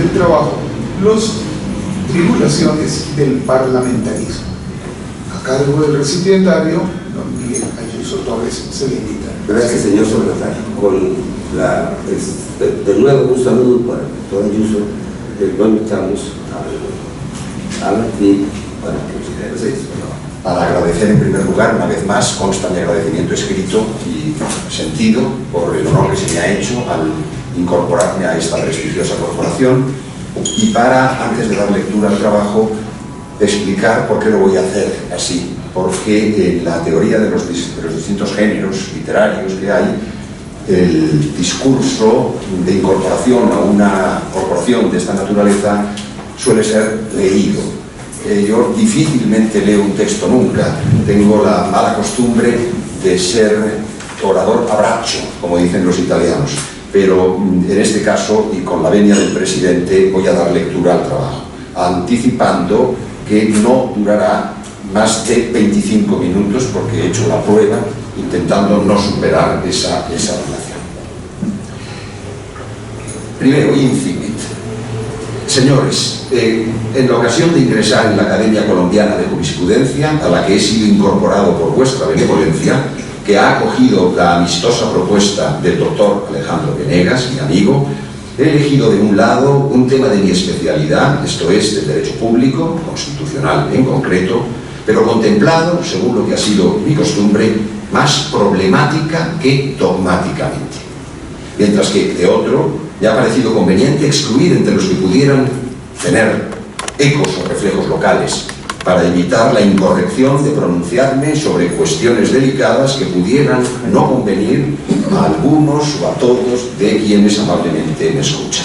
del trabajo las tribulaciones del parlamentarismo. A cargo del recipientario, don Miguel Ayuso Torres, se le invita. Gracias, señor secretario. De nuevo, un saludo para el doctor Ayuso. Lo invitamos a la CNIC para que considere esto. Para agradecer en primer lugar, una vez más, consta mi agradecimiento escrito y sentido por el honor que se me ha hecho al incorporarme a esta prestigiosa corporación, y para, antes de dar lectura al trabajo, explicar por qué lo voy a hacer así. Porque en la teoría de los distintos géneros literarios que hay, el discurso de incorporación a una corporación de esta naturaleza suele ser leído. Yo difícilmente leo un texto nunca. Tengo la mala costumbre de ser orador a braccio, como dicen los italianos. Pero en este caso, y con la venia del presidente, voy a dar lectura al trabajo, anticipando que no durará más de 25 minutos, porque he hecho la prueba intentando no superar esa duración. Primero, incipit. Señores, en la ocasión de ingresar en la Academia Colombiana de Jurisprudencia, a la que he sido incorporado por vuestra benevolencia, que ha acogido la amistosa propuesta del doctor Alejandro Venegas, mi amigo, he elegido de un lado un tema de mi especialidad, esto es, del derecho público, constitucional en concreto, pero contemplado, según lo que ha sido mi costumbre, más problemática que dogmáticamente. Mientras que, de otro, me ha parecido conveniente excluir entre los que pudieran tener ecos o reflejos locales, para evitar la incorrección de pronunciarme sobre cuestiones delicadas que pudieran no convenir a algunos o a todos de quienes amablemente me escuchan.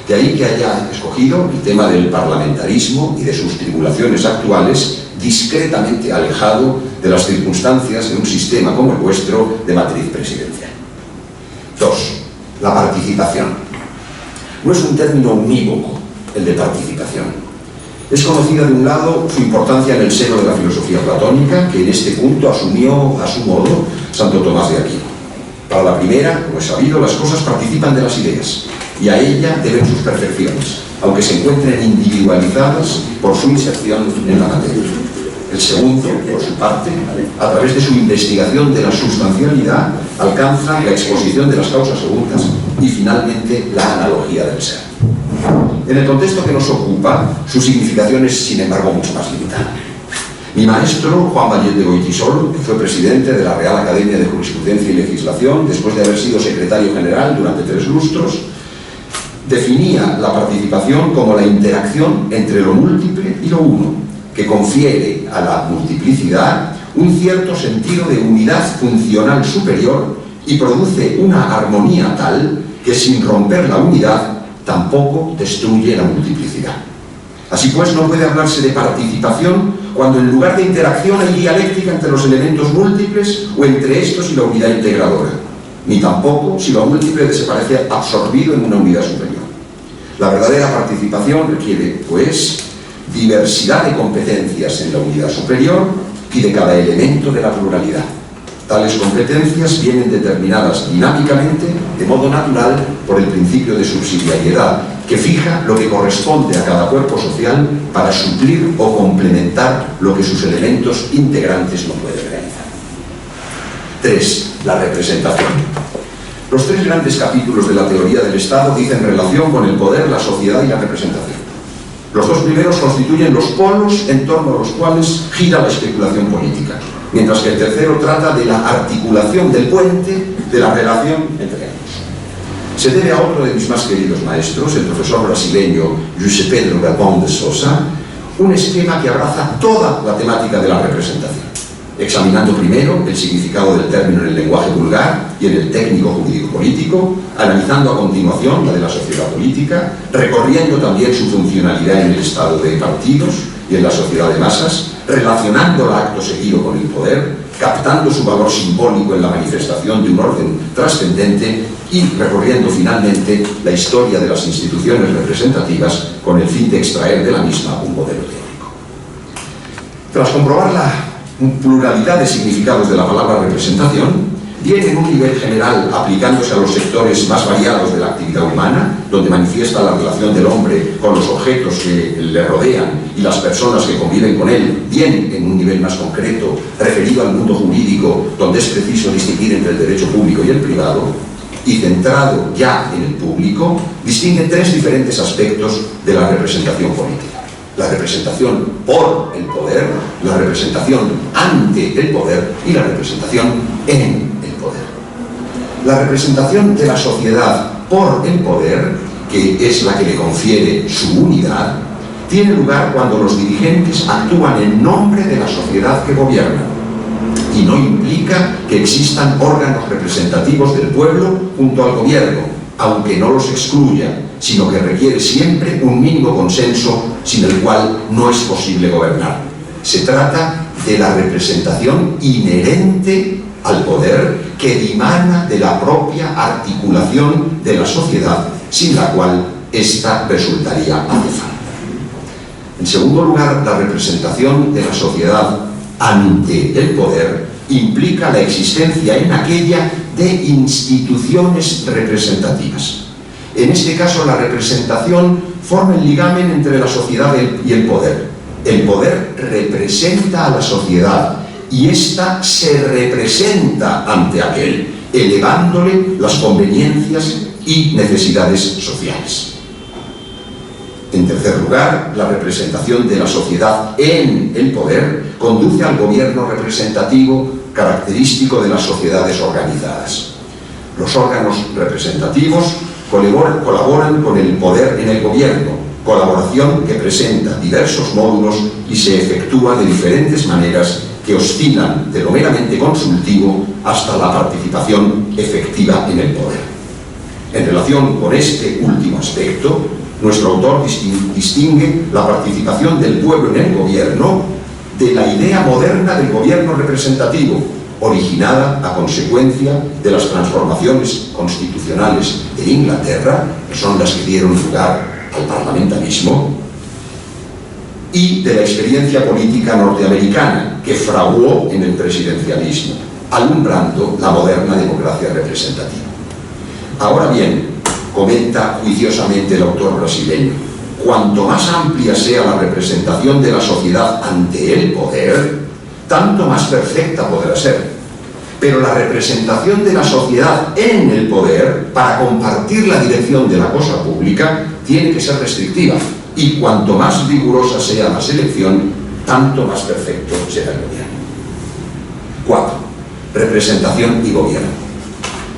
De ahí que haya escogido el tema del parlamentarismo y de sus tribulaciones actuales, discretamente alejado de las circunstancias de un sistema como el vuestro de matriz presidencial. 2. La participación. No es un término unívoco el de participación. Es conocida de un lado su importancia en el seno de la filosofía platónica, que en este punto asumió a su modo Santo Tomás de Aquino. Para la primera, como es sabido, las cosas participan de las ideas, y a ella deben sus perfecciones, aunque se encuentren individualizadas por su inserción en la materia. El segundo, por su parte, a través de su investigación de la sustancialidad, alcanza la exposición de las causas segundas y, finalmente, la analogía del ser. En el contexto que nos ocupa, su significación es, sin embargo, mucho más limitada. Mi maestro, Juan Vallet de Goytisol, que fue presidente de la Real Academia de Jurisprudencia y Legislación, después de haber sido secretario general durante 3 lustros, definía la participación como la interacción entre lo múltiple y lo uno, que confiere a la multiplicidad un cierto sentido de unidad funcional superior y produce una armonía tal que, sin romper la unidad, tampoco destruye la multiplicidad. Así pues, no puede hablarse de participación cuando en lugar de interacción hay dialéctica entre los elementos múltiples o entre estos y la unidad integradora, ni tampoco si lo múltiple desaparece absorbido en una unidad superior. La verdadera participación requiere, pues, diversidad de competencias en la unidad superior y de cada elemento de la pluralidad. Tales competencias vienen determinadas dinámicamente, de modo natural, por el principio de subsidiariedad, que fija lo que corresponde a cada cuerpo social para suplir o complementar lo que sus elementos integrantes no pueden realizar. 3. La representación. Los 3 grandes capítulos de la teoría del Estado dicen relación con el poder, la sociedad y la representación. Los 2 primeros constituyen los polos en torno a los cuales gira la especulación política, mientras que el tercero trata de la articulación del puente de la relación entre ambos. Se debe a otro de mis más queridos maestros, el profesor brasileño José Pedro Galvão de Sousa, un esquema que abraza toda la temática de la representación, examinando primero el significado del término en el lenguaje vulgar y en el técnico jurídico-político, analizando a continuación la de la sociedad política, recorriendo también su funcionalidad en el estado de partidos y en la sociedad de masas, relacionándola acto seguido con el poder, captando su valor simbólico en la manifestación de un orden trascendente y recorriendo finalmente la historia de las instituciones representativas con el fin de extraer de la misma un modelo teórico. Tras comprobar la pluralidad de significados de la palabra representación, bien en un nivel general aplicándose a los sectores más variados de la actividad humana, donde manifiesta la relación del hombre con los objetos que le rodean y las personas que conviven con él, bien en un nivel más concreto, referido al mundo jurídico, donde es preciso distinguir entre el derecho público y el privado, y centrado ya en el público, distingue tres diferentes aspectos de la representación política. La representación por el poder, la representación ante el poder y la representación en el poder. La representación de la sociedad por el poder, que es la que le confiere su unidad, tiene lugar cuando los dirigentes actúan en nombre de la sociedad que gobiernan y no implica que existan órganos representativos del pueblo junto al gobierno, aunque no los excluya, sino que requiere siempre un mínimo consenso sin el cual no es posible gobernar. Se trata de la representación inherente al poder que dimana de la propia articulación de la sociedad, sin la cual ésta resultaría acefal. En segundo lugar, la representación de la sociedad ante el poder implica la existencia en aquella de instituciones representativas. En este caso, la representación forma el ligamen entre la sociedad y el poder. El poder representa a la sociedad y ésta se representa ante aquel, elevándole las conveniencias y necesidades sociales. En tercer lugar, la representación de la sociedad en el poder conduce al gobierno representativo característico de las sociedades organizadas. Los órganos representativos colaboran con el poder en el gobierno, colaboración que presenta diversos módulos y se efectúa de diferentes maneras que oscilan de lo meramente consultivo hasta la participación efectiva en el poder. En relación con este último aspecto, nuestro autor distingue la participación del pueblo en el gobierno de la idea moderna del gobierno representativo, originada a consecuencia de las transformaciones constitucionales de Inglaterra, que son las que dieron lugar al parlamentarismo, y de la experiencia política norteamericana, que fraguó en el presidencialismo, alumbrando la moderna democracia representativa. Ahora bien, comenta juiciosamente el autor brasileño, cuanto más amplia sea la representación de la sociedad ante el poder, tanto más perfecta podrá ser. Pero la representación de la sociedad en el poder, para compartir la dirección de la cosa pública, tiene que ser restrictiva, y cuanto más rigurosa sea la selección, tanto más perfecto será el gobierno. 4. Representación y gobierno.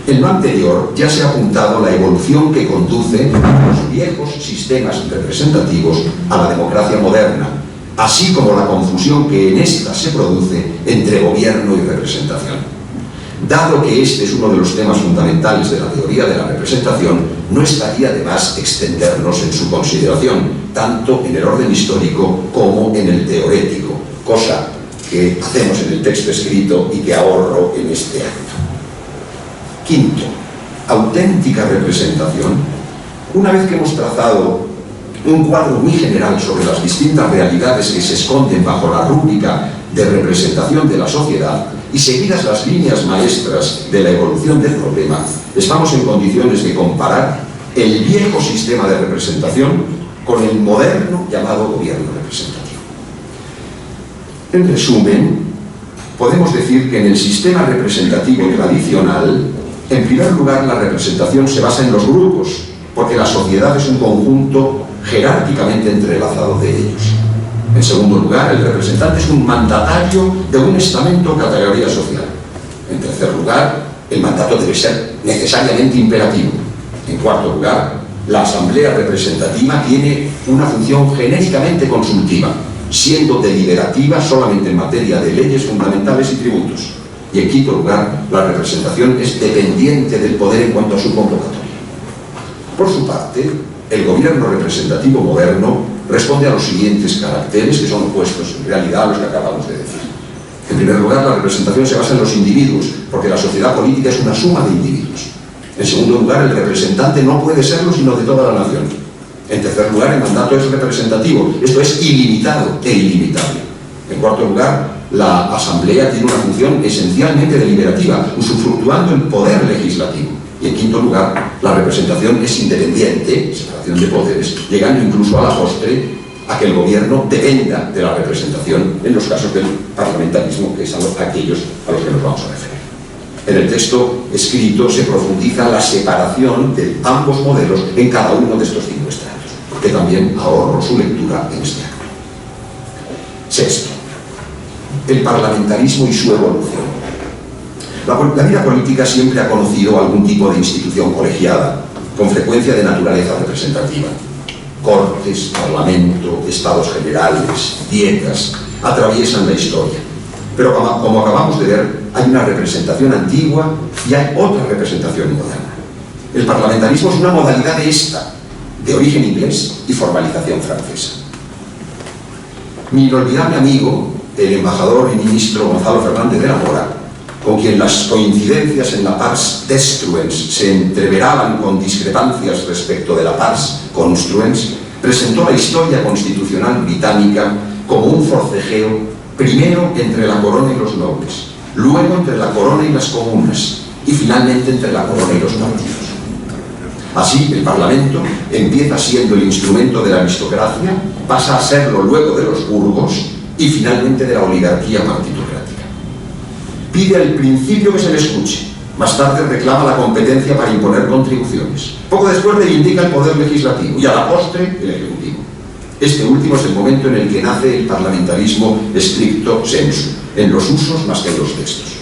En lo anterior ya se ha apuntado la evolución que conduce los viejos sistemas representativos a la democracia moderna, así como la confusión que en esta se produce entre gobierno y representación. Dado que este es uno de los temas fundamentales de la teoría de la representación, no estaría de más extendernos en su consideración, tanto en el orden histórico como en el teorético, cosa que hacemos en el texto escrito y que ahorro en este acto. Quinto, auténtica representación. Una vez que hemos trazado un cuadro muy general sobre las distintas realidades que se esconden bajo la rúbrica de representación de la sociedad y seguidas las líneas maestras de la evolución del problema, estamos en condiciones de comparar el viejo sistema de representación con el moderno llamado gobierno representativo. En resumen, podemos decir que en el sistema representativo tradicional, en primer lugar, la representación se basa en los grupos, porque la sociedad es un conjunto jerárquicamente entrelazado de ellos. En segundo lugar, el representante es un mandatario de un estamento o categoría social. En tercer lugar, el mandato debe ser necesariamente imperativo. En cuarto lugar, la asamblea representativa tiene una función genéricamente consultiva, siendo deliberativa solamente en materia de leyes fundamentales y tributos. Y en quinto lugar, la representación es dependiente del poder en cuanto a su convocatoria. Por su parte, el gobierno representativo moderno responde a los siguientes caracteres, que son opuestos en realidad a los que acabamos de decir. En primer lugar, la representación se basa en los individuos, porque la sociedad política es una suma de individuos. En segundo lugar, el representante no puede serlo sino de toda la nación. En tercer lugar, el mandato es representativo, esto es ilimitado e ilimitable. En cuarto lugar, la Asamblea tiene una función esencialmente deliberativa, usufructuando el poder legislativo. Y en quinto lugar, la representación es independiente, separación de poderes, llegando incluso a la postre a que el gobierno dependa de la representación en los casos del parlamentarismo, que es aquellos a los que nos vamos a referir. En el texto escrito se profundiza la separación de ambos modelos en cada uno de estos 5 estratos, que también ahorro su lectura en este acto. Sexto, el parlamentarismo y su evolución. La vida política siempre ha conocido algún tipo de institución colegiada, con frecuencia de naturaleza representativa. Cortes, parlamento, estados generales, dietas, atraviesan la historia. Pero como acabamos de ver, hay una representación antigua y hay otra representación moderna. El parlamentarismo es una modalidad de origen inglés y formalización francesa. Mi inolvidable amigo, el embajador y ministro Gonzalo Fernández de la Mora, con quien las coincidencias en la pars destruens se entreveraban con discrepancias respecto de la pars construens, presentó la historia constitucional británica como un forcejeo, primero entre la corona y los nobles, luego entre la corona y las comunas, y finalmente entre la corona y los partidos. Así, el Parlamento empieza siendo el instrumento de la aristocracia, pasa a serlo luego de los burgos y finalmente de la oligarquía partitocrática. Pide al principio que se le escuche, más tarde reclama la competencia para imponer contribuciones. Poco después reivindica el poder legislativo y a la postre el ejecutivo. Este último es el momento en el que nace el parlamentarismo stricto sensu, en los usos más que en los textos.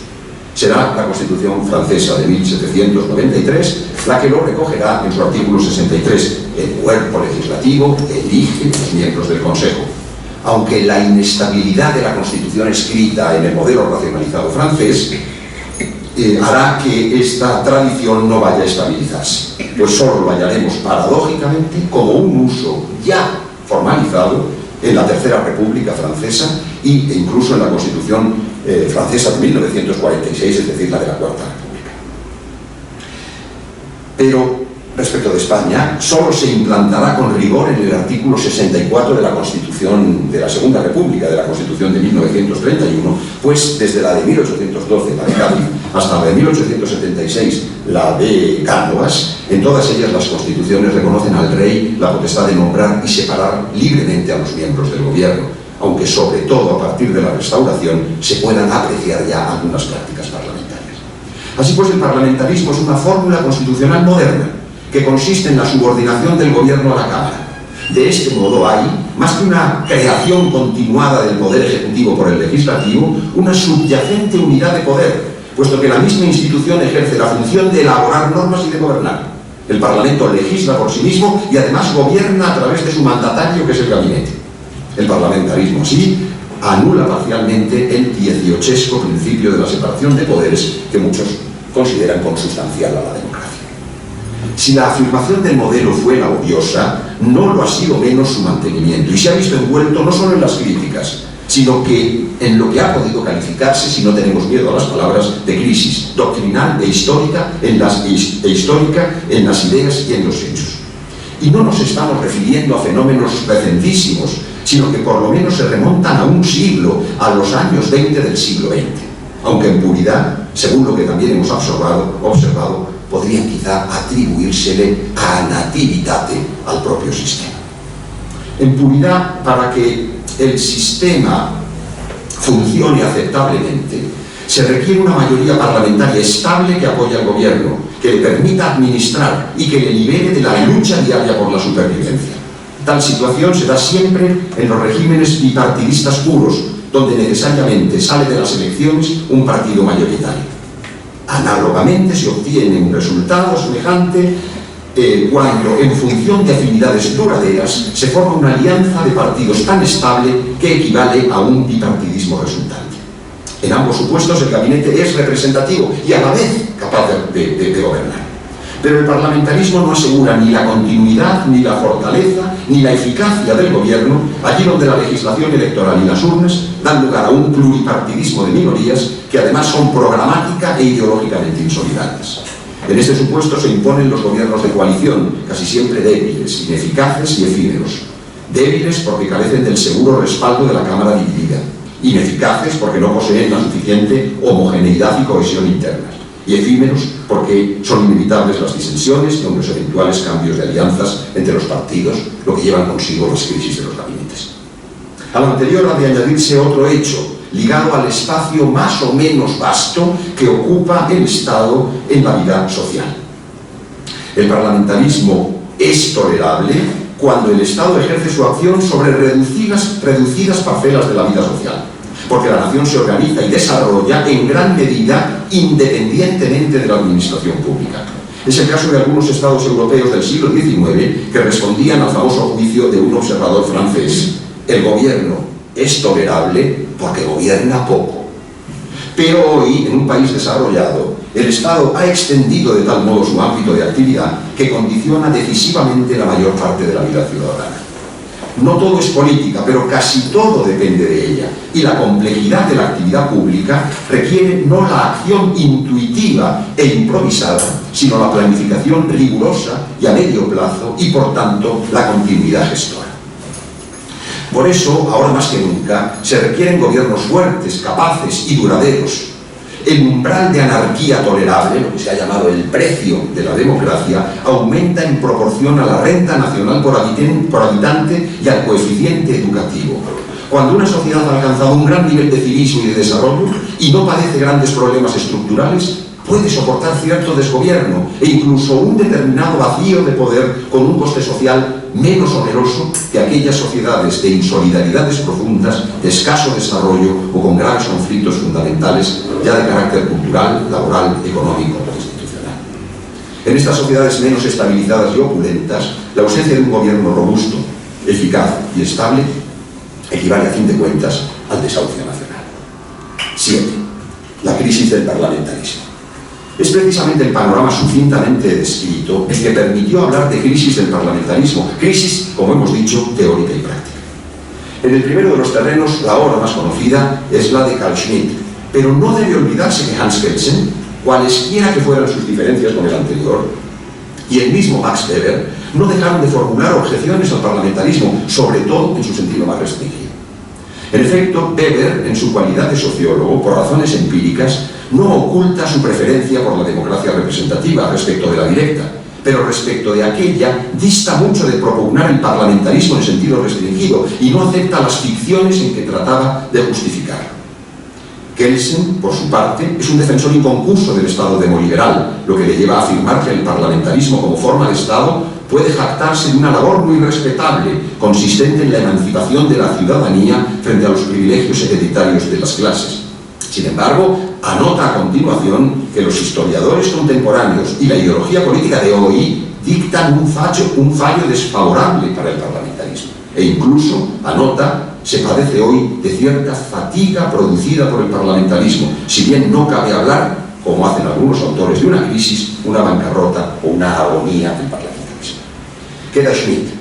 Será la Constitución francesa de 1793 la que lo recogerá en su artículo 63. El cuerpo legislativo elige los miembros del Consejo. Aunque la inestabilidad de la Constitución escrita en el modelo racionalizado francés hará que esta tradición no vaya a estabilizarse, pues solo lo hallaremos paradójicamente como un uso ya formalizado en la Tercera República Francesa e incluso en la Constitución francesa de 1946, es decir, la de la Cuarta República. Pero respecto de España, solo se implantará con rigor en el artículo 64 de la Constitución de la Segunda República, de la Constitución de 1931, pues desde la de 1812, la de Cádiz, hasta la de 1876, la de Cánovas, en todas ellas las constituciones reconocen al rey la potestad de nombrar y separar libremente a los miembros del gobierno, aunque sobre todo a partir de la Restauración se puedan apreciar ya algunas prácticas parlamentarias. Así pues, el parlamentarismo es una fórmula constitucional moderna, que consiste en la subordinación del gobierno a la Cámara. De este modo hay, más que una creación continuada del poder ejecutivo por el legislativo, una subyacente unidad de poder, puesto que la misma institución ejerce la función de elaborar normas y de gobernar. El Parlamento legisla por sí mismo y además gobierna a través de su mandatario, que es el gabinete. El parlamentarismo, así, anula parcialmente el 18esco principio de la separación de poderes que muchos consideran consustancial a la democracia. Si la afirmación del modelo fue laboriosa, no lo ha sido menos su mantenimiento, y se ha visto envuelto no solo en las críticas, sino que en lo que ha podido calificarse, si no tenemos miedo a las palabras, de crisis doctrinal e histórica en las ideas y en los hechos. Y no nos estamos refiriendo a fenómenos recentísimos, sino que por lo menos se remontan a un siglo, a los años 20 del siglo XX, aunque en puridad, según lo que también hemos observado, podrían quizá atribuírsele a nativitate al propio sistema. En puridad, para que el sistema funcione aceptablemente, se requiere una mayoría parlamentaria estable que apoye al gobierno, que le permita administrar y que le libere de la lucha diaria por la supervivencia. Tal situación se da siempre en los regímenes bipartidistas puros, donde necesariamente sale de las elecciones un partido mayoritario. Análogamente se obtiene un resultado semejante cuando, en función de afinidades duraderas, se forma una alianza de partidos tan estable que equivale a un bipartidismo resultante. En ambos supuestos el gabinete es representativo y a la vez capaz de gobernar. Pero el parlamentarismo no asegura ni la continuidad, ni la fortaleza, ni la eficacia del gobierno, allí donde la legislación electoral y las urnas dan lugar a un pluripartidismo de minorías que además son programática e ideológicamente insolidarias. En este supuesto se imponen los gobiernos de coalición, casi siempre débiles, ineficaces y efímeros. Débiles porque carecen del seguro respaldo de la Cámara dividida. ineficaces porque no poseen la suficiente homogeneidad y cohesión internas, y efímeros porque son inevitables las disensiones y los eventuales cambios de alianzas entre los partidos, lo que llevan consigo las crisis de los gabinetes. A lo anterior ha de añadirse otro hecho, ligado al espacio más o menos vasto que ocupa el Estado en la vida social. El parlamentarismo es tolerable cuando el Estado ejerce su acción sobre reducidas parcelas de la vida social, porque la nación se organiza y desarrolla en gran medida independientemente de la administración pública. Es el caso de algunos estados europeos del siglo XIX que respondían al famoso juicio de un observador francés: el gobierno es tolerable porque gobierna poco. Pero hoy, en un país desarrollado, el Estado ha extendido de tal modo su ámbito de actividad que condiciona decisivamente la mayor parte de la vida ciudadana. No todo es política, pero casi todo depende de ella, y la complejidad de la actividad pública requiere no la acción intuitiva e improvisada, sino la planificación rigurosa y a medio plazo, y por tanto la continuidad gestora. Por eso, ahora más que nunca, se requieren gobiernos fuertes, capaces y duraderos. El umbral de anarquía tolerable, lo que se ha llamado el precio de la democracia, aumenta en proporción a la renta nacional por habitante y al coeficiente educativo. Cuando una sociedad ha alcanzado un gran nivel de civismo y de desarrollo y no padece grandes problemas estructurales, puede soportar cierto desgobierno e incluso un determinado vacío de poder con un coste social menos oneroso que aquellas sociedades de insolidaridades profundas, de escaso desarrollo o con graves conflictos fundamentales ya de carácter cultural, laboral, económico o institucional. En estas sociedades menos estabilizadas y opulentas, la ausencia de un gobierno robusto, eficaz y estable equivale a fin de cuentas al desahucio nacional. 7. La crisis del parlamentarismo. Es precisamente el panorama sucintamente descrito el que permitió hablar de crisis del parlamentarismo, crisis, como hemos dicho, teórica y práctica. En el primero de los terrenos, la obra más conocida es la de Carl Schmitt, pero no debe olvidarse que Hans Kelsen, cualesquiera que fueran sus diferencias con el anterior, y el mismo Max Weber, no dejaron de formular objeciones al parlamentarismo, sobre todo en su sentido más restringido. En efecto, Weber, en su cualidad de sociólogo, por razones empíricas, no oculta su preferencia por la democracia representativa respecto de la directa, pero respecto de aquella dista mucho de propugnar el parlamentarismo en sentido restringido y no acepta las ficciones en que trataba de justificarlo. Kelsen, por su parte, es un defensor inconcurso del Estado demoliberal, lo que le lleva a afirmar que el parlamentarismo como forma de Estado puede jactarse de una labor muy respetable, consistente en la emancipación de la ciudadanía frente a los privilegios hereditarios de las clases. Sin embargo, anota a continuación que los historiadores contemporáneos y la ideología política de hoy dictan un fallo desfavorable para el parlamentarismo. E incluso, anota, se padece hoy de cierta fatiga producida por el parlamentarismo, si bien no cabe hablar, como hacen algunos autores, de una crisis, una bancarrota o una agonía del parlamentarismo. Queda Schmitt.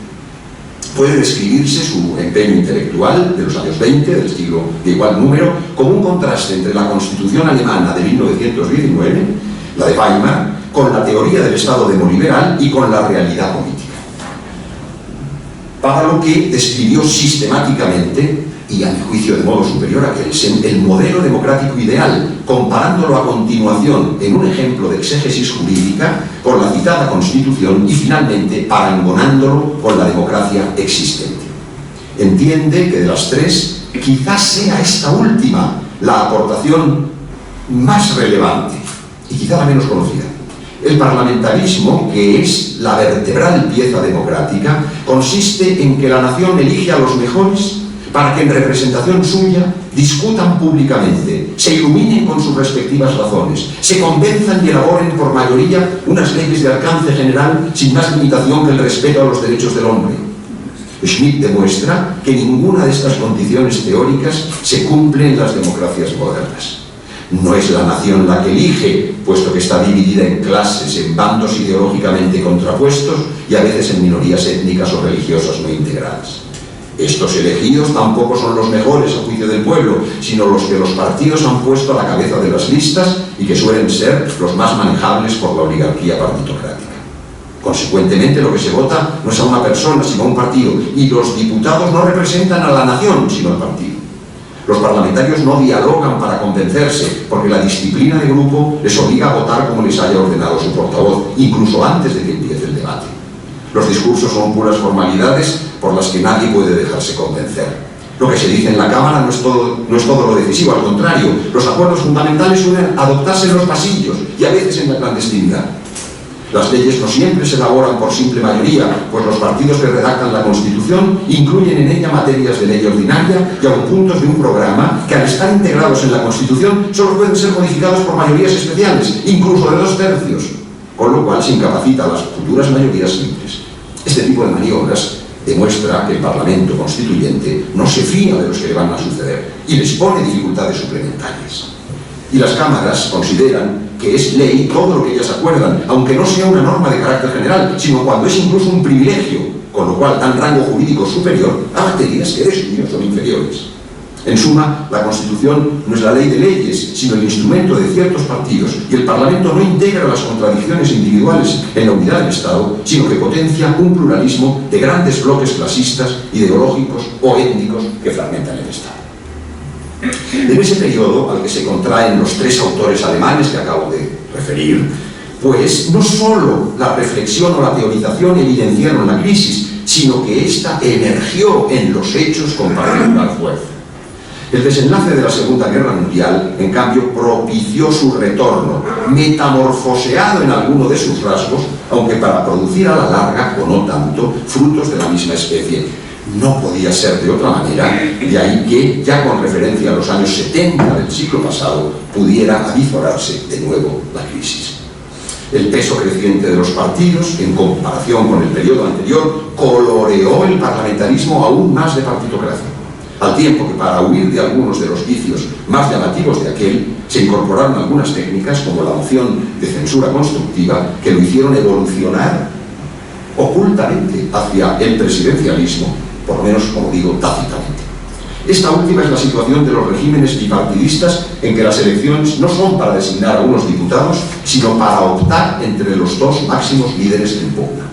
Puede describirse su empeño intelectual de los años 20, del siglo de igual número, como un contraste entre la Constitución alemana de 1919, la de Weimar, con la teoría del Estado demoliberal y con la realidad política. Para lo que describió sistemáticamente, y a mi juicio de modo superior a Kelsen, el modelo democrático ideal, comparándolo a continuación en un ejemplo de exégesis jurídica con la citada Constitución y finalmente parangonándolo con la democracia existente. Entiende que de las tres, quizás sea esta última la aportación más relevante y quizá la menos conocida. El parlamentarismo, que es la vertebral pieza democrática, consiste en que la nación elige a los mejores para que en representación suya discutan públicamente, se iluminen con sus respectivas razones, se convenzan y elaboren por mayoría unas leyes de alcance general sin más limitación que el respeto a los derechos del hombre. Schmitt demuestra que ninguna de estas condiciones teóricas se cumple en las democracias modernas. No es la nación la que elige, puesto que está dividida en clases, en bandos ideológicamente contrapuestos y a veces en minorías étnicas o religiosas no integradas. Estos elegidos tampoco son los mejores a juicio del pueblo, sino los que los partidos han puesto a la cabeza de las listas y que suelen ser los más manejables por la oligarquía partitocrática. Consecuentemente, lo que se vota no es a una persona, sino a un partido, y los diputados no representan a la nación, sino al partido. Los parlamentarios no dialogan para convencerse, porque la disciplina de grupo les obliga a votar como les haya ordenado su portavoz, incluso antes de que empiece el debate. Los discursos son puras formalidades por las que nadie puede dejarse convencer. Lo que se dice en la Cámara no es todo lo decisivo, al contrario, los acuerdos fundamentales suelen adoptarse en los pasillos y a veces en la clandestinidad. Las leyes no siempre se elaboran por simple mayoría, pues los partidos que redactan la Constitución incluyen en ella materias de ley ordinaria y aun puntos de un programa que, al estar integrados en la Constitución, solo pueden ser modificados por mayorías especiales, incluso de 2/3, con lo cual se incapacita a las futuras mayorías simples. Este tipo de maniobras demuestra que el Parlamento Constituyente no se fía de los que le van a suceder y les pone dificultades suplementarias. Y las cámaras consideran que es ley todo lo que ellas acuerdan, aunque no sea una norma de carácter general, sino cuando es incluso un privilegio, con lo cual dan rango jurídico superior a materias que de suyo son inferiores. En suma, la Constitución no es la ley de leyes, sino el instrumento de ciertos partidos, y el Parlamento no integra las contradicciones individuales en la unidad del Estado, sino que potencia un pluralismo de grandes bloques clasistas, ideológicos o étnicos que fragmentan el Estado. En ese periodo al que se contraen los 3 autores alemanes que acabo de referir, pues no solo la reflexión o la teorización evidenciaron la crisis, sino que ésta emergió en los hechos con particular fuerza. El desenlace de la Segunda Guerra Mundial, en cambio, propició su retorno, metamorfoseado en alguno de sus rasgos, aunque para producir a la larga, o no tanto, frutos de la misma especie. No podía ser de otra manera, de ahí que, ya con referencia a los años 70 del siglo pasado, pudiera avizorarse de nuevo la crisis. El peso creciente de los partidos, en comparación con el periodo anterior, coloreó el parlamentarismo aún más de partitocracia, al tiempo que, para huir de algunos de los vicios más llamativos de aquel, se incorporaron algunas técnicas como la moción de censura constructiva que lo hicieron evolucionar ocultamente hacia el presidencialismo, por lo menos, como digo, tácitamente. Esta última es la situación de los regímenes bipartidistas, en que las elecciones no son para designar a unos diputados, sino para optar entre los 2 máximos líderes en pugna.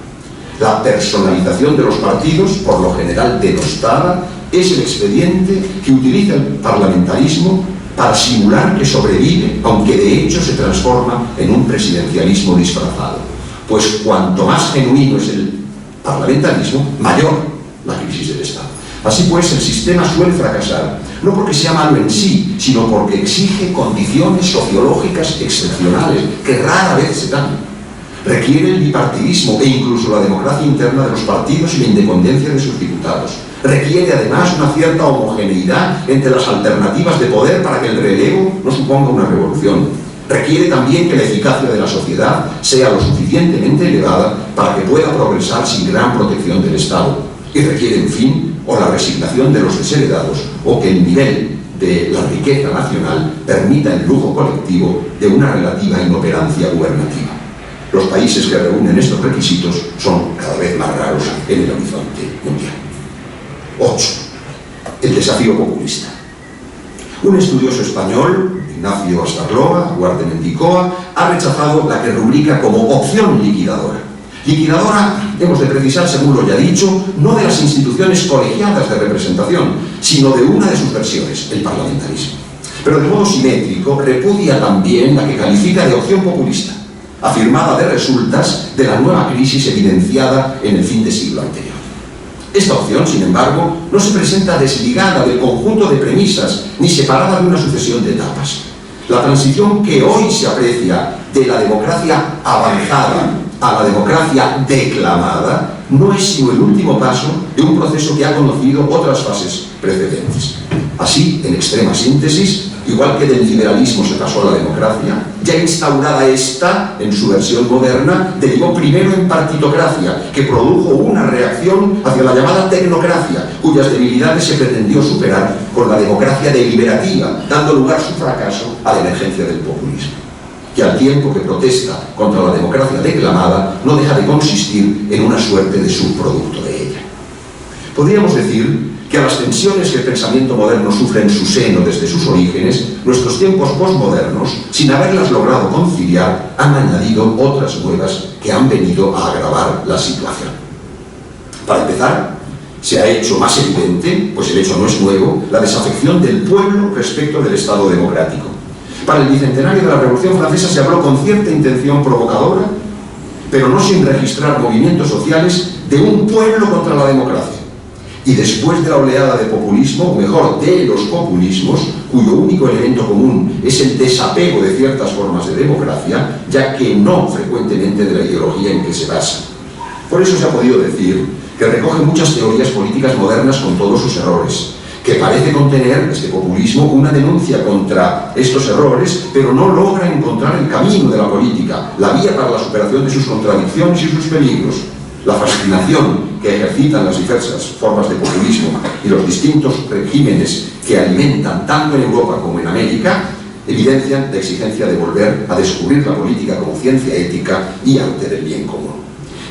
La personalización de los partidos, por lo general denostada, es el expediente que utiliza el parlamentarismo para simular que sobrevive, aunque de hecho se transforma en un presidencialismo disfrazado. Pues cuanto más genuino es el parlamentarismo, mayor la crisis del Estado. Así pues, el sistema suele fracasar, no porque sea malo en sí, sino porque exige condiciones sociológicas excepcionales, que rara vez se dan. Requiere el bipartidismo e incluso la democracia interna de los partidos y la independencia de sus diputados. Requiere además una cierta homogeneidad entre las alternativas de poder para que el relevo no suponga una revolución. Requiere también que la eficacia de la sociedad sea lo suficientemente elevada para que pueda progresar sin gran protección del Estado. Y requiere, en fin, o la resignación de los desheredados, o que el nivel de la riqueza nacional permita el lujo colectivo de una relativa inoperancia gubernativa. Los países que reúnen estos requisitos son cada vez más raros en el horizonte mundial. 8. El desafío populista. Un estudioso español, Ignacio Astarloa, Guardemendicoa, ha rechazado la que rubrica como opción liquidadora. Liquidadora, hemos de precisar, según lo ya dicho, no de las instituciones colegiadas de representación, sino de una de sus versiones, el parlamentarismo. Pero de modo simétrico, repudia también la que califica de opción populista, afirmada de resultas de la nueva crisis evidenciada en el fin de siglo anterior. Esta opción, sin embargo, no se presenta desligada del conjunto de premisas ni separada de una sucesión de etapas. La transición que hoy se aprecia de la democracia avanzada a la democracia declamada no es sino el último paso de un proceso que ha conocido otras fases precedentes. Así, en extrema síntesis, igual que del liberalismo se pasó a la democracia, ya instaurada esta, en su versión moderna, derivó primero en partitocracia, que produjo una reacción hacia la llamada tecnocracia, cuyas debilidades se pretendió superar con la democracia deliberativa, dando lugar su fracaso a la emergencia del populismo, que al tiempo que protesta contra la democracia declamada, no deja de consistir en una suerte de subproducto de ella. Podríamos decir que a las tensiones que el pensamiento moderno sufre en su seno desde sus orígenes, nuestros tiempos posmodernos, sin haberlas logrado conciliar, han añadido otras nuevas que han venido a agravar la situación. Para empezar, se ha hecho más evidente, pues el hecho no es nuevo, la desafección del pueblo respecto del Estado democrático. Para el bicentenario de la Revolución Francesa se habló con cierta intención provocadora, pero no sin registrar movimientos sociales de un pueblo contra la democracia. Y después de la oleada de populismo, o mejor, de los populismos, cuyo único elemento común es el desapego de ciertas formas de democracia, ya que no frecuentemente de la ideología en que se basa. Por eso se ha podido decir que recoge muchas teorías políticas modernas con todos sus errores, que parece contener, este populismo, una denuncia contra estos errores, pero no logra encontrar el camino de la política, la vía para la superación de sus contradicciones y sus peligros. La fascinación que ejercitan las diversas formas de populismo y los distintos regímenes que alimentan tanto en Europa como en América evidencian la exigencia de volver a descubrir la política como ciencia ética y arte del bien común.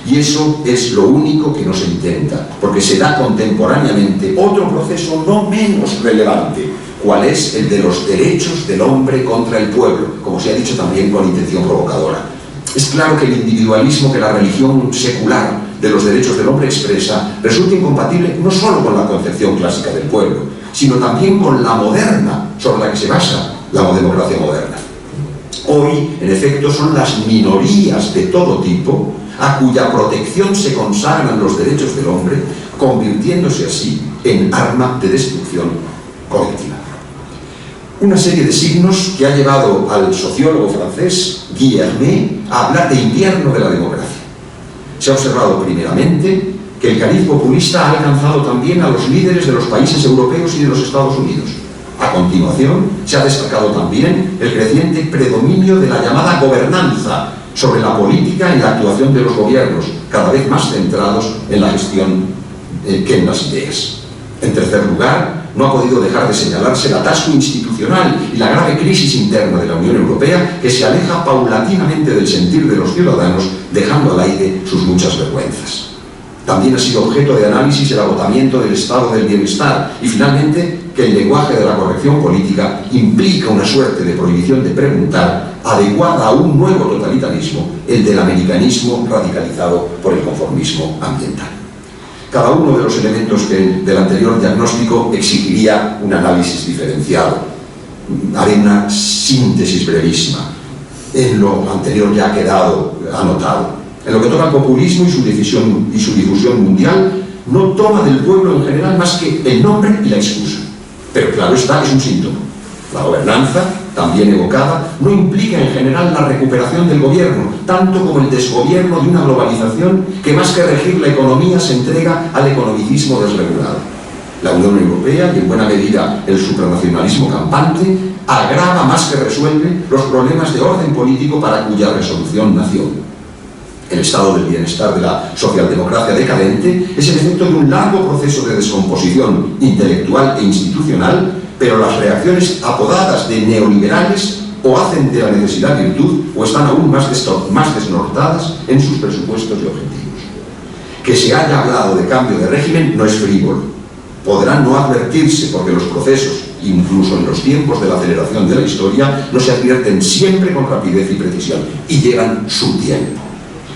Y eso es lo único que no se intenta, porque se da contemporáneamente otro proceso no menos relevante, cual es el de los derechos del hombre contra el pueblo, como se ha dicho también con intención provocadora. Es claro que el individualismo que la religión secular de los derechos del hombre expresa resulta incompatible no solo con la concepción clásica del pueblo, sino también con la moderna sobre la que se basa la democracia moderna. Hoy, en efecto, son las minorías de todo tipo a cuya protección se consagran los derechos del hombre, convirtiéndose así en arma de destrucción colectiva. Una serie de signos que ha llevado al sociólogo francés Guy Hermé a hablar de invierno de la democracia. Se ha observado primeramente que el cariz populista ha alcanzado también a los líderes de los países europeos y de los Estados Unidos. A continuación, se ha destacado también el creciente predominio de la llamada gobernanza sobre la política y la actuación de los gobiernos, cada vez más centrados en la gestión que en las ideas. En tercer lugar, no ha podido dejar de señalarse el atasco institucional y la grave crisis interna de la Unión Europea, que se aleja paulatinamente del sentir de los ciudadanos, dejando al aire sus muchas vergüenzas. También ha sido objeto de análisis el agotamiento del estado del bienestar y, finalmente, que el lenguaje de la corrección política implica una suerte de prohibición de preguntar adecuada a un nuevo totalitarismo, el del americanismo radicalizado por el conformismo ambiental. Cada uno de los elementos del anterior diagnóstico exigiría un análisis diferenciado. Haré una síntesis brevísima. En lo anterior ya ha quedado anotado. En lo que toca al populismo y su difusión mundial, no toma del pueblo en general más que el nombre y la excusa. Pero claro está, es un síntoma. La gobernanza, también evocada, no implica en general la recuperación del gobierno, tanto como el desgobierno de una globalización que más que regir la economía se entrega al economicismo desregulado. La Unión Europea, y en buena medida el supranacionalismo campante, agrava más que resuelve los problemas de orden político para cuya resolución nació. El estado del bienestar de la socialdemocracia decadente es el efecto de un largo proceso de descomposición intelectual e institucional, pero las reacciones apodadas de neoliberales o hacen de la necesidad virtud o están aún más desnortadas en sus presupuestos y objetivos. Que se haya hablado de cambio de régimen no es frívolo. Podrá no advertirse porque los procesos, incluso en los tiempos de la aceleración de la historia, no se advierten siempre con rapidez y precisión y llevan su tiempo.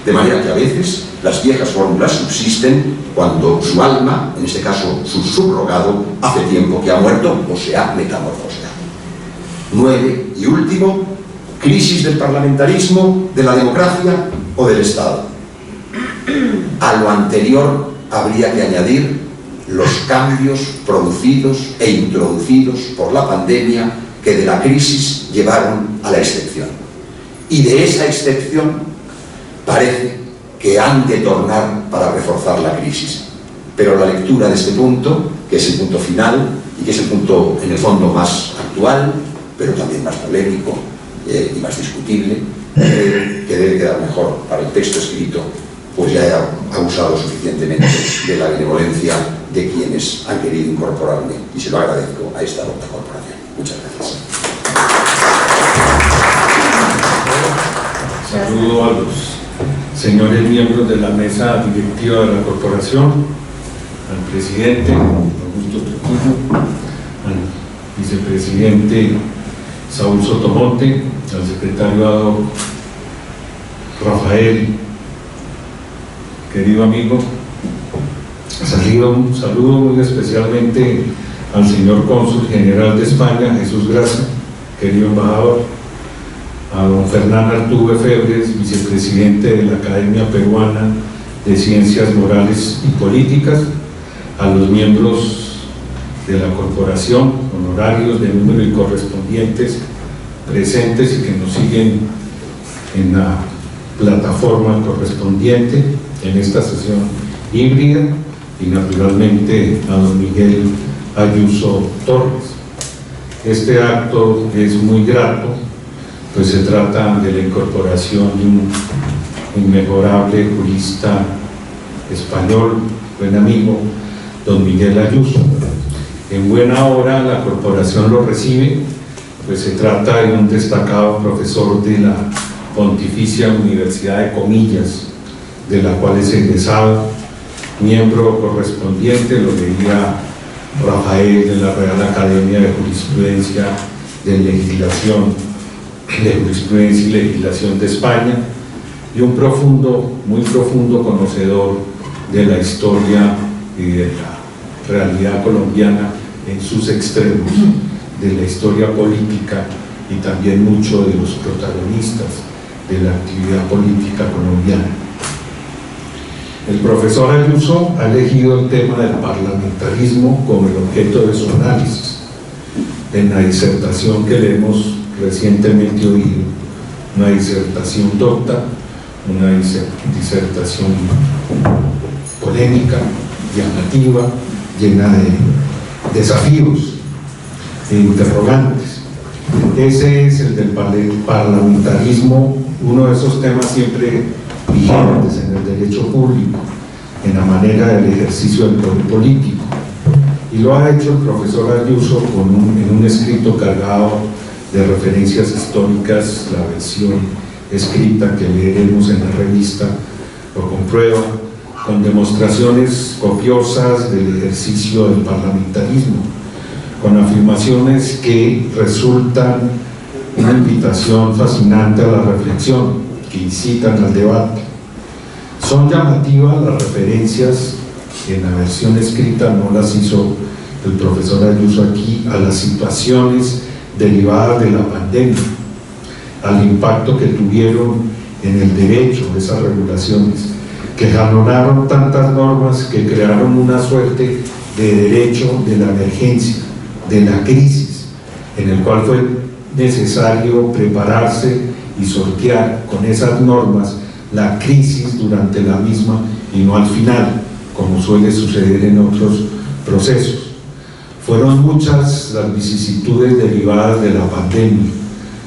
De manera que a veces las viejas fórmulas subsisten cuando su alma, en este caso su subrogado, hace tiempo que ha muerto o se ha metamorfoseado. 9. Y último, crisis del parlamentarismo, de la democracia o del Estado. A lo anterior habría que añadir los cambios producidos e introducidos por la pandemia que de la crisis llevaron a la excepción. Y de esa excepción parece que han de tornar para reforzar la crisis. Pero la lectura de este punto, que es el punto final y que es el punto en el fondo más actual, pero también más polémico y más discutible, que debe quedar mejor para el texto escrito, pues ya he abusado suficientemente de la benevolencia de quienes han querido incorporarme y se lo agradezco a esta nota corporación. Muchas gracias. Saludo a los señores miembros de la mesa directiva de la corporación, al presidente Augusto Trujillo, al vicepresidente Saúl Sotomonte, al secretario Rafael, querido amigo, Saludo muy especialmente al señor Cónsul General de España, Jesús Gracia, querido embajador, a don Fernán Artube Febres, vicepresidente de la Academia Peruana de Ciencias Morales y Políticas, a los miembros de la corporación, honorarios de número y correspondientes presentes y que nos siguen en la plataforma correspondiente en esta sesión híbrida, y naturalmente a don Miguel Ayuso Torres. Este acto es muy grato, pues se trata de la incorporación de un inmejorable jurista español, buen amigo, don Miguel Ayuso. En buena hora la corporación lo recibe, pues se trata de un destacado profesor de la Pontificia Universidad de Comillas, de la cual es egresado, miembro correspondiente, lo leía Rafael, de la Real Academia de Jurisprudencia de Legislación, de Jurisprudencia y Legislación de España, y un muy profundo conocedor de la historia y de la realidad colombiana en sus extremos, de la historia política y también mucho de los protagonistas de la actividad política colombiana. El profesor Ayuso ha elegido el tema del parlamentarismo como el objeto de su análisis en la disertación que le hemos recientemente oído, una disertación docta, una disertación polémica, llamativa, llena de desafíos e interrogantes. Ese es el del parlamentarismo, uno de esos temas siempre vigentes en el derecho público, en la manera del ejercicio del poder político, y lo ha hecho el profesor Ayuso en un escrito cargado de referencias históricas. La versión escrita que leeremos en la revista lo comprueba, con demostraciones copiosas del ejercicio del parlamentarismo, con afirmaciones que resultan una invitación fascinante a la reflexión, que incitan al debate. Son llamativas las referencias, que en la versión escrita no las hizo el profesor Ayuso aquí, a las situaciones derivadas de la pandemia, al impacto que tuvieron en el derecho esas regulaciones, que jalonaron tantas normas que crearon una suerte de derecho de la emergencia, de la crisis, en el cual fue necesario prepararse y sortear con esas normas la crisis durante la misma y no al final, como suele suceder en otros procesos. Fueron muchas las vicisitudes derivadas de la pandemia,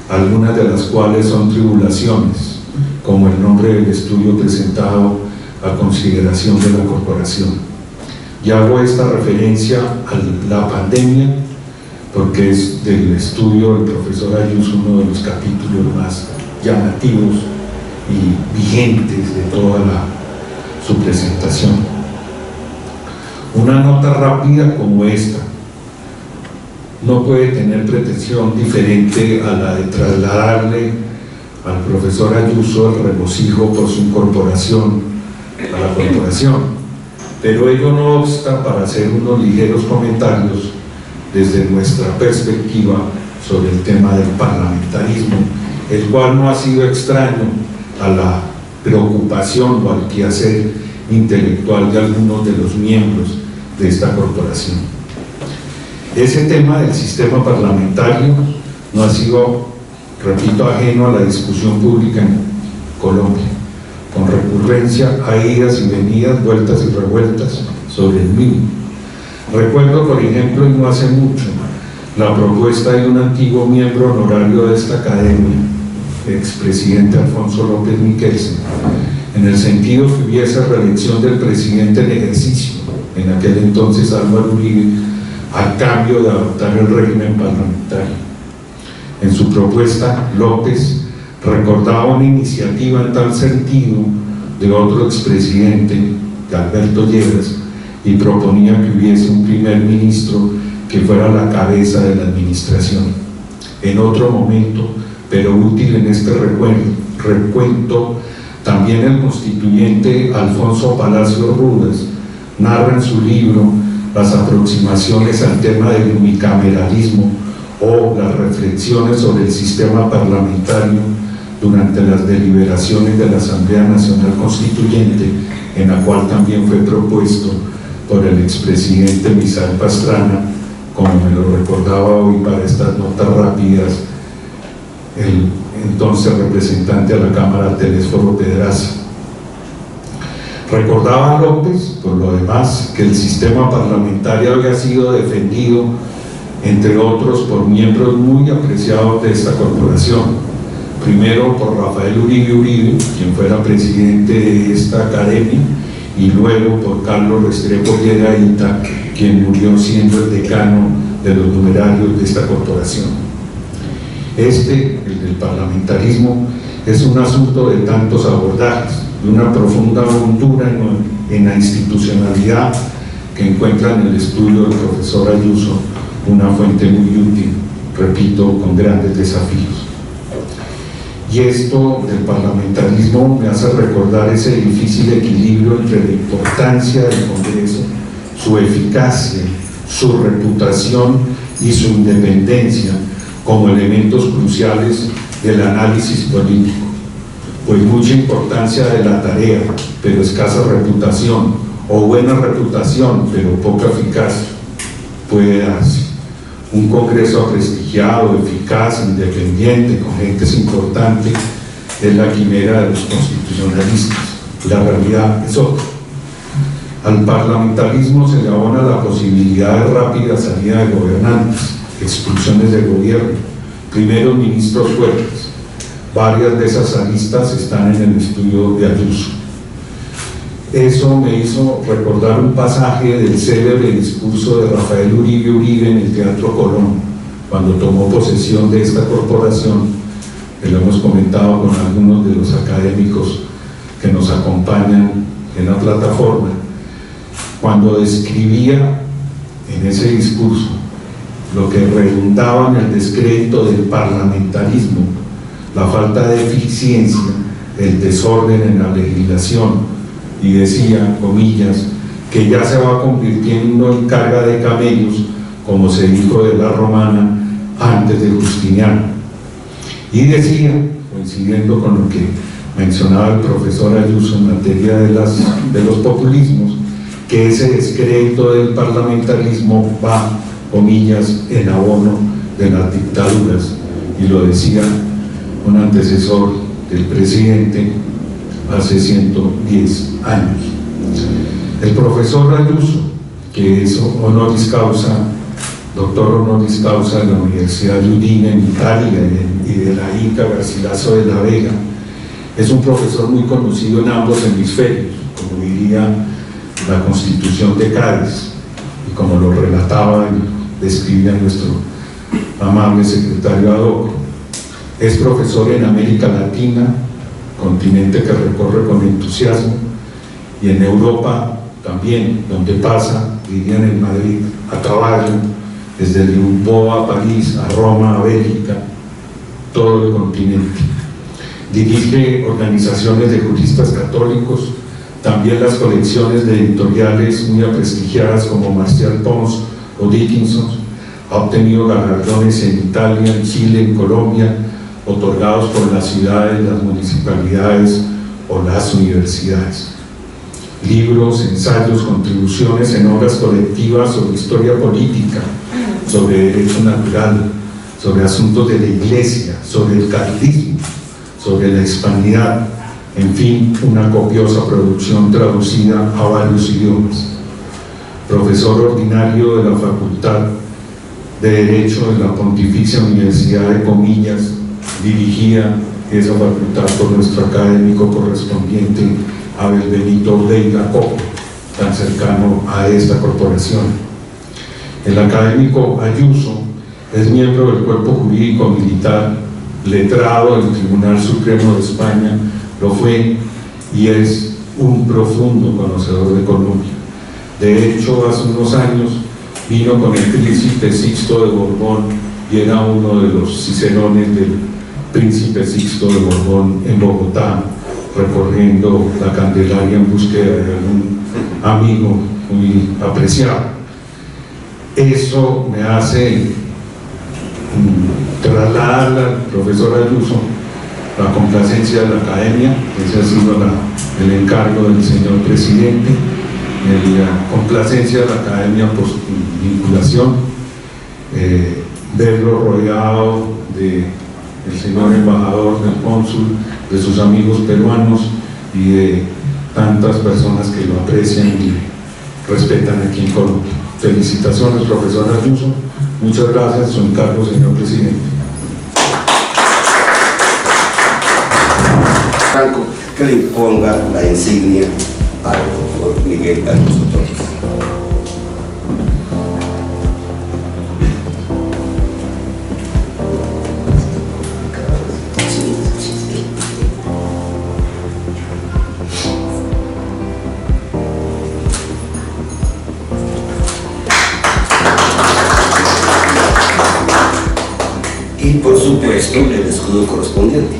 algunas de las cuales son tribulaciones, como el nombre del estudio presentado a consideración de la corporación. Y hago esta referencia a la pandemia porque es del estudio del profesor Ayuso uno de los capítulos más llamativos y vigentes de toda su presentación. Una nota rápida como esta no puede tener pretensión diferente a la de trasladarle al profesor Ayuso el regocijo por su incorporación a la corporación, pero ello no obsta para hacer unos ligeros comentarios desde nuestra perspectiva sobre el tema del parlamentarismo, el cual no ha sido extraño a la preocupación o al quehacer intelectual de algunos de los miembros de esta corporación. Ese tema del sistema parlamentario no ha sido, repito, ajeno a la discusión pública en Colombia, con recurrencia a idas y venidas, vueltas y revueltas sobre el mismo. Recuerdo, por ejemplo, y no hace mucho, la propuesta de un antiguo miembro honorario de esta academia, expresidente Alfonso López Michelsen, en el sentido que hubiese reelección del presidente en ejercicio, en aquel entonces Álvaro Uribe, a cambio de adoptar el régimen parlamentario. En su propuesta, López recordaba una iniciativa en tal sentido de otro expresidente, de Alberto Lleras, y proponía que hubiese un primer ministro que fuera la cabeza de la administración. En otro momento, pero útil en este recuento, también el constituyente Alfonso Palacio Rudas narra en su libro las aproximaciones al tema del unicameralismo o las reflexiones sobre el sistema parlamentario durante las deliberaciones de la Asamblea Nacional Constituyente, en la cual también fue propuesto por el expresidente Misael Pastrana, como me lo recordaba hoy para estas notas rápidas el entonces representante a la Cámara Telésforo Pedraza. Recordaba López, por lo demás, que el sistema parlamentario había sido defendido, entre otros, por miembros muy apreciados de esta corporación. Primero por Rafael Uribe Uribe, quien fuera presidente de esta academia, y luego por Carlos Restrepo Piedrahíta, quien murió siendo el decano de los numerarios de esta corporación. El del parlamentarismo, es un asunto de tantos abordajes, de una profunda hondura en la institucionalidad que encuentra en el estudio del profesor Ayuso una fuente muy útil, repito, con grandes desafíos. Y esto del parlamentarismo me hace recordar ese difícil equilibrio entre la importancia del Congreso, su eficacia, su reputación y su independencia como elementos cruciales del análisis político. Pues mucha importancia de la tarea, pero escasa reputación, o buena reputación, pero poca eficacia, puede darse. Un Congreso prestigiado, eficaz, independiente, con gentes importantes, es la quimera de los constitucionalistas. La realidad es otra. Al parlamentarismo se le abona la posibilidad de rápida salida de gobernantes, expulsiones del gobierno, primeros ministros fuertes. Varias de esas aristas están en el estudio de Ayuso. Eso me hizo recordar un pasaje del célebre discurso de Rafael Uribe Uribe en el Teatro Colón, cuando tomó posesión de esta corporación, que lo hemos comentado con algunos de los académicos que nos acompañan en la plataforma, cuando describía en ese discurso lo que redundaba en el descrédito del parlamentarismo, la falta de eficiencia, el desorden en la legislación, y decía, comillas, que ya se va convirtiendo en carga de camellos, como se dijo de la romana antes de Justiniano. Y decía, coincidiendo con lo que mencionaba el profesor Ayuso en materia de los populismos, que ese descrédito del parlamentarismo va, comillas, en abono de las dictaduras, y lo decía un antecesor del presidente hace 110 años. El profesor Ayuso, que es honoris causa, doctor honoris causa de la Universidad de Udine en Italia y de la Inca Garcilaso de la Vega, es un profesor muy conocido en ambos hemisferios, como diría la Constitución de Cádiz, y como lo relataba y describía nuestro amable secretario Adoco. Es profesor en América Latina, continente que recorre con entusiasmo, y en Europa también, donde pasa, dirían en Madrid, a caballo, desde Lisboa a París, a Roma, a Bélgica, todo el continente. Dirige organizaciones de juristas católicos, también las colecciones de editoriales muy prestigiadas como Marcial Pons o Dickinson. Ha obtenido galardones en Italia, en Chile, en Colombia, otorgados por las ciudades, las municipalidades o las universidades. Libros, ensayos, contribuciones en obras colectivas sobre historia política, sobre derecho natural, sobre asuntos de la iglesia, sobre el carlismo, sobre la hispanidad, en fin, una copiosa producción traducida a varios idiomas. Profesor ordinario de la Facultad de Derecho de la Pontificia Universidad de Comillas, dirigía esa facultad por nuestro académico correspondiente Abel Benito Veiga Coco, tan cercano a esta corporación. El académico Ayuso es miembro del Cuerpo Jurídico Militar, letrado del Tribunal Supremo de España, lo fue y es un profundo conocedor de Colombia. De hecho, hace unos años vino con el príncipe Sixto de Borbón y era uno de los cicerones del príncipe Sixto de Borbón en Bogotá, recorriendo la Candelaria en búsqueda de algún amigo muy apreciado. Eso me hace trasladar al profesor Ayuso la complacencia de la academia. Ese ha sido el encargo del señor presidente, la complacencia de la academia por su vinculación, verlo rodeado del señor embajador, del cónsul, de sus amigos peruanos y de tantas personas que lo aprecian y respetan aquí en Colombia. Felicitaciones, profesor Ayuso. Muchas gracias, su encargo, señor presidente. Franco, que le imponga la insignia al doctor Miguel Ayuso Torres. Y por supuesto el escudo correspondiente.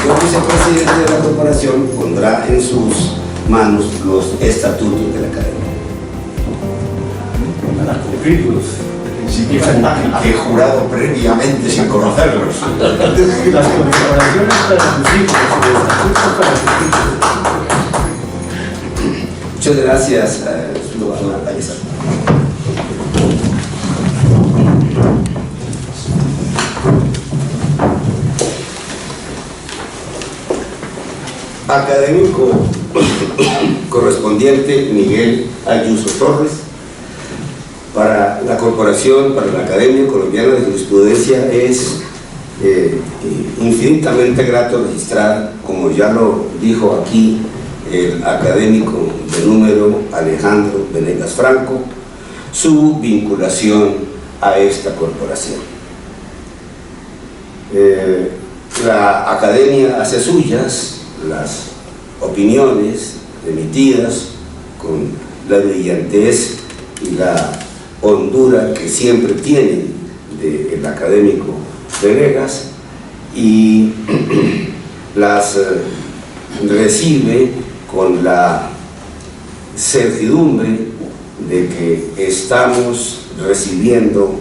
El vicepresidente de la corporación pondrá en sus manos los estatutos de la academia. Para cumplirlos. Que he jurado previamente sin conocerlos. Las conmemoraciones para sus hijos y los estatutos para sus hijos. Muchas gracias, su gobernador Paisa. Académico correspondiente Miguel Ayuso Torres, para la corporación, para la Academia Colombiana de Jurisprudencia es infinitamente grato registrar, como ya lo dijo aquí el académico de número Alejandro Venegas Franco, su vinculación a esta corporación. La academia hace suyas las opiniones emitidas con la brillantez y la hondura que siempre tienen del académico Venegas, y las recibe con la certidumbre de que estamos recibiendo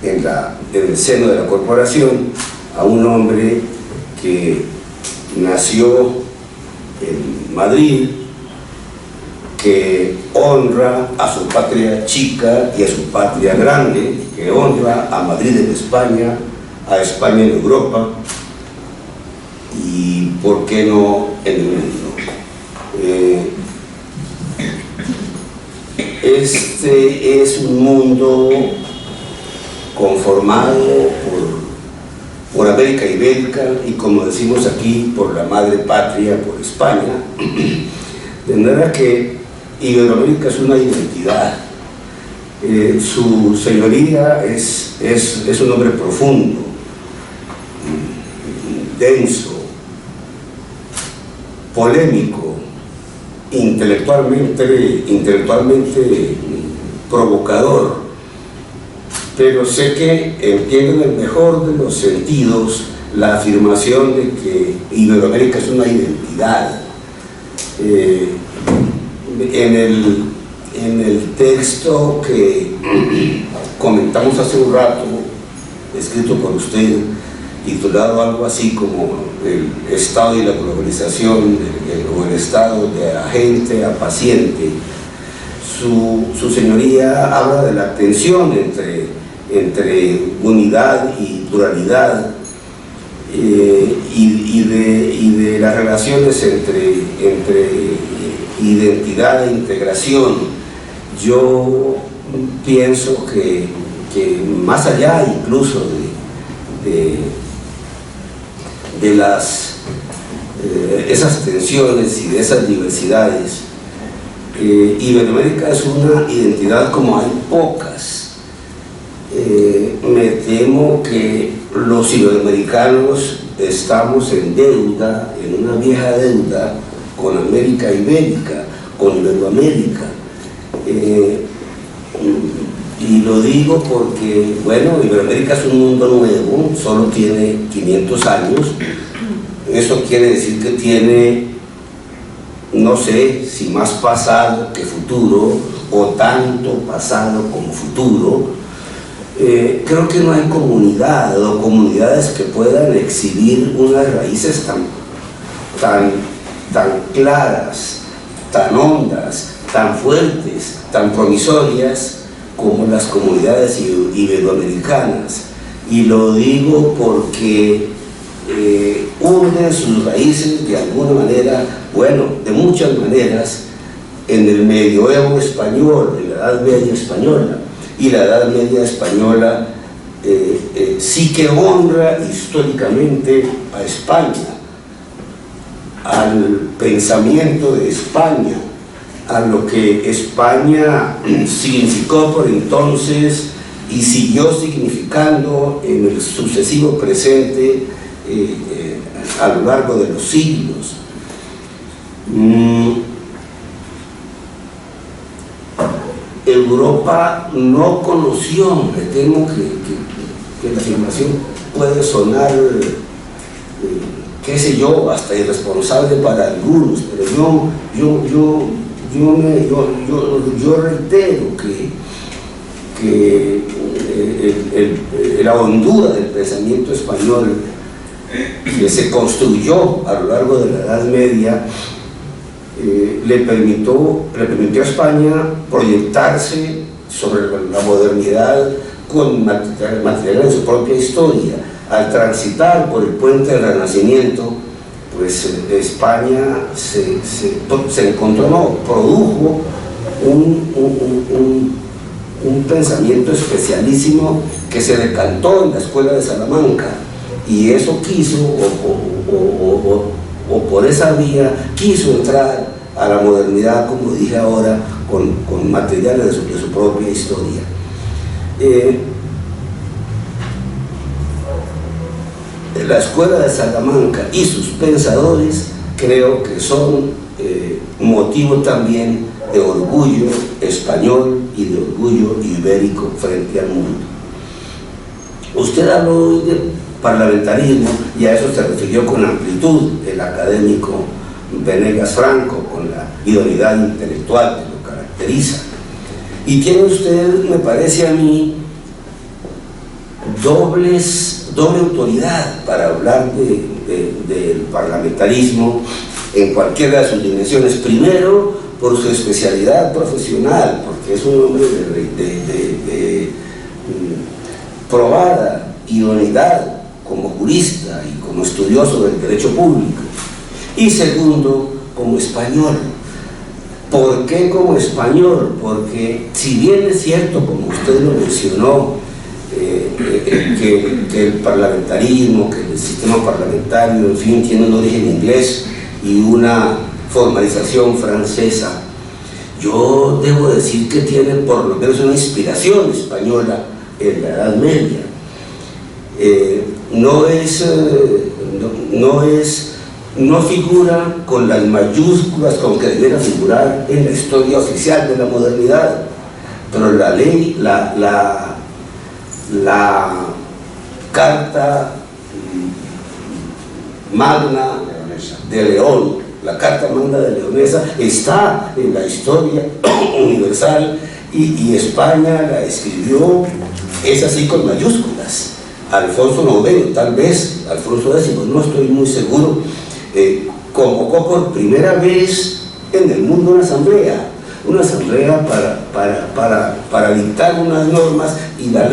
en el seno de la corporación a un hombre que nació en Madrid, que honra a su patria chica y a su patria grande, que honra a Madrid en España, a España en Europa y, ¿por qué no, en el mundo? Este es un mundo conformado por América Ibérica y, como decimos aquí, por la madre patria, por España, de manera que Iberoamérica es una identidad. Su señoría es un hombre profundo, denso, polémico, intelectualmente provocador, pero sé que entiende en el mejor de los sentidos la afirmación de que Iberoamérica es una identidad. En el texto que comentamos hace un rato, escrito por usted, titulado algo así como el Estado y la globalización, o el Estado de agente a paciente, su señoría habla de la tensión entre unidad y pluralidad, y de las relaciones entre identidad e integración. Yo pienso que más allá incluso de esas tensiones y de esas diversidades, Iberoamérica es una identidad como hay pocas. Me temo que los iberoamericanos estamos en deuda, en una vieja deuda con América Ibérica, con Iberoamérica. Y lo digo porque, bueno, Iberoamérica es un mundo nuevo, solo tiene 500 años. Eso quiere decir que tiene, no sé si más pasado que futuro, o tanto pasado como futuro. Creo que no hay comunidad o comunidades que puedan exhibir unas raíces tan claras, tan hondas, tan fuertes, tan promisorias como las comunidades iberoamericanas. Y lo digo porque hunden sus raíces de alguna manera, bueno, de muchas maneras, en el medioevo español, en la Edad Media española. Y la Edad Media española sí que honra históricamente a España, al pensamiento de España, a lo que España significó por entonces y siguió significando en el sucesivo presente a lo largo de los siglos. Europa no conoció, me temo que la afirmación puede sonar, qué sé yo, hasta irresponsable para algunos, pero yo reitero que la hondura del pensamiento español que se construyó a lo largo de la Edad Media le permitió a España proyectarse sobre la modernidad con material de su propia historia. Al transitar por el puente del Renacimiento, pues España se encontró, no, produjo un pensamiento especialísimo que se decantó en la Escuela de Salamanca, y eso quiso, o por esa vía, quiso entrar a la modernidad, como dije ahora, con materiales de su propia historia. La Escuela de Salamanca y sus pensadores creo que son motivo también de orgullo español y de orgullo ibérico frente al mundo. Usted habló hoy de parlamentarismo y a eso se refirió con amplitud el académico Venegas Franco, con la idoneidad intelectual que lo caracteriza. Y tiene usted, me parece a mí, doble autoridad para hablar del parlamentarismo en cualquiera de sus dimensiones. Primero, por su especialidad profesional, porque es un hombre de probada idoneidad como jurista y como estudioso del derecho público. Y segundo, como español. ¿Por qué como español? Porque si bien es cierto, como usted lo mencionó, que el parlamentarismo, que el sistema parlamentario, en fin, tiene un origen inglés y una formalización francesa, yo debo decir que tiene por lo menos una inspiración española en la Edad Media. No figura con las mayúsculas con que debiera figurar en la historia oficial de la modernidad, pero la ley, la Carta Magna de León, la Carta Magna de Leonesa, está en la historia universal y España la escribió, es así con mayúsculas. Alfonso IX, tal vez, Alfonso X, no estoy muy seguro, convocó por primera vez en el mundo una asamblea para dictar unas normas, y la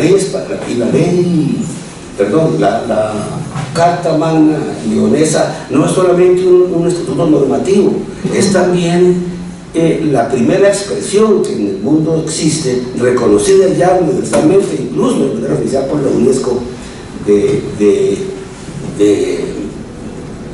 Carta Magna Leonesa no es solamente un estatuto normativo, es también la primera expresión que en el mundo existe, reconocida ya universalmente, incluso de manera oficial por la UNESCO, de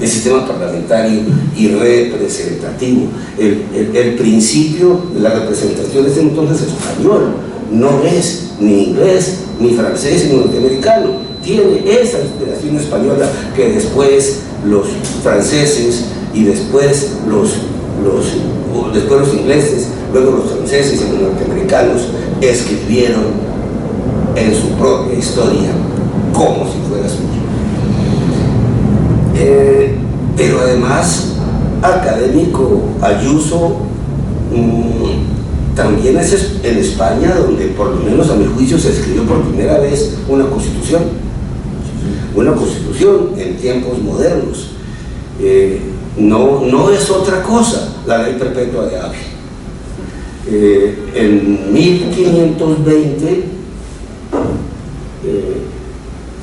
el sistema parlamentario y representativo. El principio de la representación es entonces español, no es ni inglés, ni francés, ni norteamericano. Tiene esa inspiración española que después los franceses y después los ingleses, luego los franceses y los norteamericanos escribieron en su propia historia como si fuera suya. Pero además, académico Ayuso también es en España donde, por lo menos a mi juicio, se escribió por primera vez una constitución en tiempos modernos. No es otra cosa la ley perpetua de Ávila. En 1520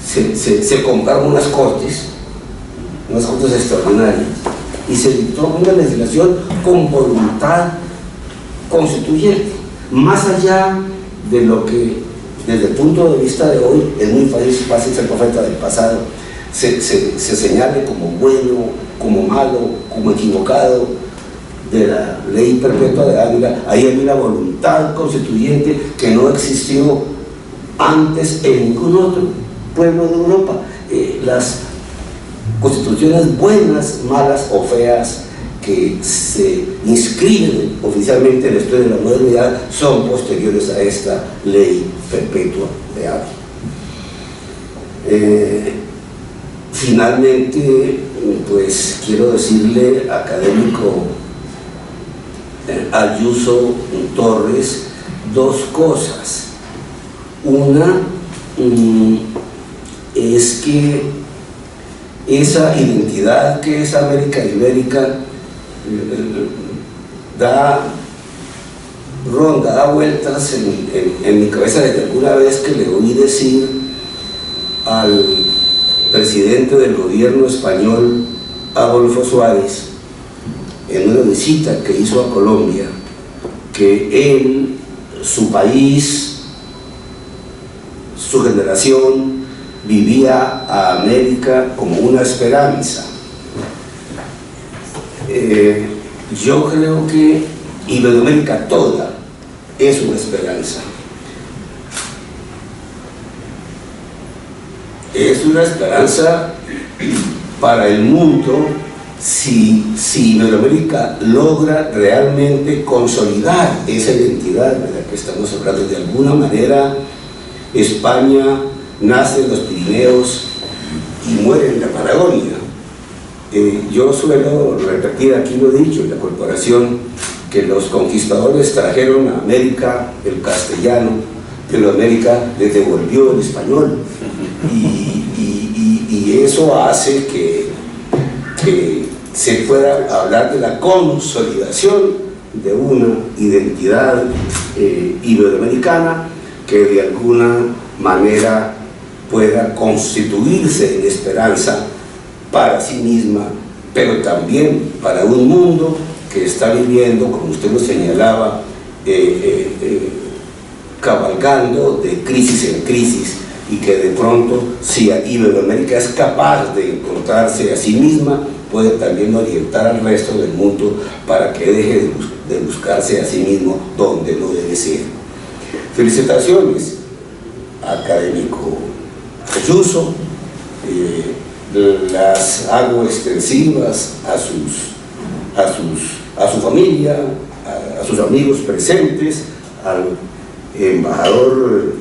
se compraron unas cortes extraordinarias y se dictó una legislación con voluntad constituyente, más allá de lo que desde el punto de vista de hoy es muy fácil ser profeta del pasado, se señale como bueno, como malo, como equivocado de la ley perpetua de Ávila. Ahí hay una voluntad constituyente que no existió antes en ningún otro pueblo de Europa. Las constituciones buenas, malas o feas que se inscriben oficialmente en la historia de la modernidad son posteriores a esta ley perpetua de Ávila. Finalmente, pues quiero decirle, académico Ayuso Torres, dos cosas. Una es que esa identidad que es América Ibérica da vueltas en mi cabeza desde alguna vez que le oí decir al presidente del gobierno español, Adolfo Suárez, en una visita que hizo a Colombia, que él, su país, su generación vivía a América como una esperanza. Yo creo que Iberoamérica toda es una esperanza. Es una esperanza para el mundo si Iberoamérica logra realmente consolidar esa identidad de la que estamos hablando. De alguna manera, España nace en los Pirineos y muere en la Patagonia. Yo suelo repetir, aquí lo he dicho en la corporación, que los conquistadores trajeron a América el castellano, pero América les devolvió el español, y eso hace que se pueda hablar de la consolidación de una identidad iberoamericana que de alguna manera pueda constituirse en esperanza para sí misma, pero también para un mundo que está viviendo, como usted lo señalaba, cabalgando de crisis en crisis, y que de pronto, si Iberoamérica es capaz de encontrarse a sí misma, puede también orientar al resto del mundo para que deje de buscarse a sí mismo donde no debe ser. Felicitaciones, académico Ayuso. Las hago extensivas a su familia, a sus amigos presentes, al embajador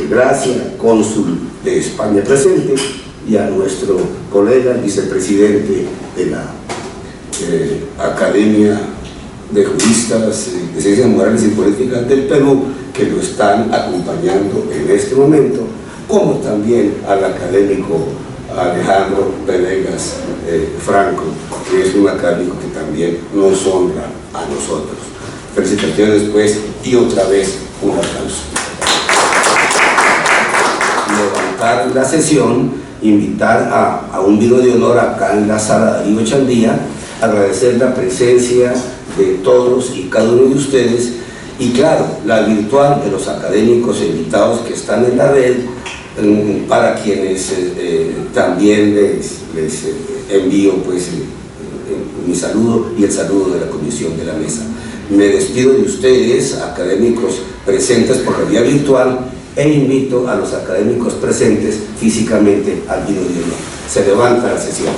Gracia, cónsul de España presente, y a nuestro colega, el vicepresidente de la Academia de Juristas de Ciencias Morales y Políticas del Perú, que lo están acompañando en este momento, como también al académico Alejandro Venegas Franco, que es un académico que también nos honra a nosotros. Felicitaciones, pues, y otra vez un aplauso. Levantar la sesión, invitar a un vino de honor acá en la sala Darío Chandía, agradecer la presencia de todos y cada uno de ustedes, y claro, la virtual de los académicos invitados que están en la red, para quienes también les envío pues mi saludo y el saludo de la comisión de la mesa. Me despido de ustedes, académicos presentes por la vía virtual, e invito a los académicos presentes físicamente al vino de honor. Se levanta la sesión.